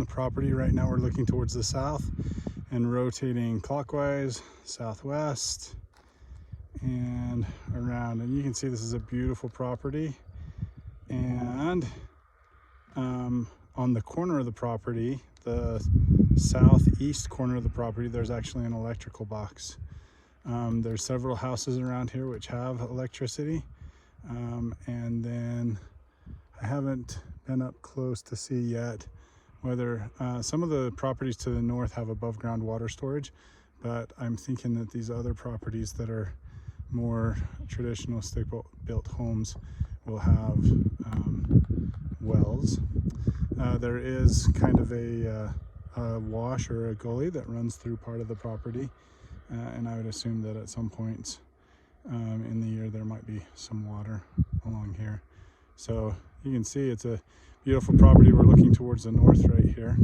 the property. Right now we're looking towards the south and rotating clockwise, southwest, and around. And you can see this is a beautiful property. And on the corner of the property, the southeast corner of the property, there's actually an electrical box. There's several houses around here which have electricity. And then I haven't been up close to see yet whether some of the properties to the north have above ground water storage, but I'm thinking that these other properties that are more traditional stick built homes will have wells. There is kind of a wash or a gully that runs through part of the property, and I would assume that at some point in the year there might be some water along here. So you can see it's a beautiful property. We're looking towards the north right here,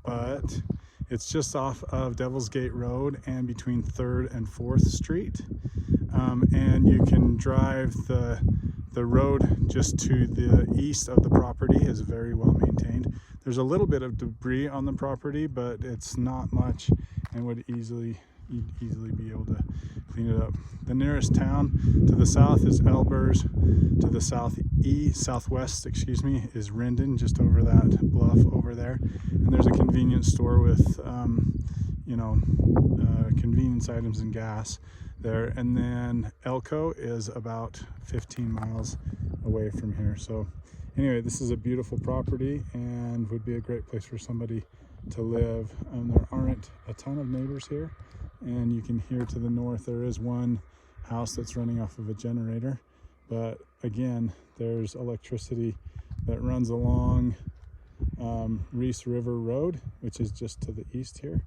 but it's just off of Devil's Gate Road and between 3rd and 4th Street, and you can drive the road just to the east of the property is very well maintained. There's a little bit of debris on the property, but it's not much and would you'd easily be able to clean it up. The nearest town to the south is Elbers. To the southwest, is Rendon, just over that bluff over there. And there's a convenience store with, convenience items and gas there. And then Elko is about 15 miles away from here. So anyway, this is a beautiful property and would be a great place for somebody to live. There aren't a ton of neighbors here, and you can hear to the north there is one house that's running off of a generator, but again there's electricity that runs along Reese River Road, which is just to the east here,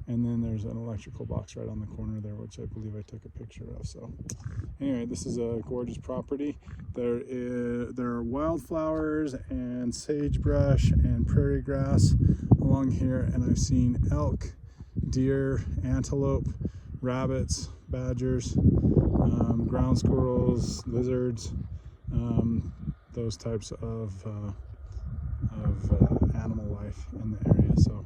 and then there's an electrical box right on the corner there, which I believe I took a picture of. So anyway, this is a gorgeous property. There are wildflowers and sagebrush and prairie grass along here, and I've seen elk, deer, antelope, rabbits, badgers, ground squirrels, lizards, those types of animal life in the area. So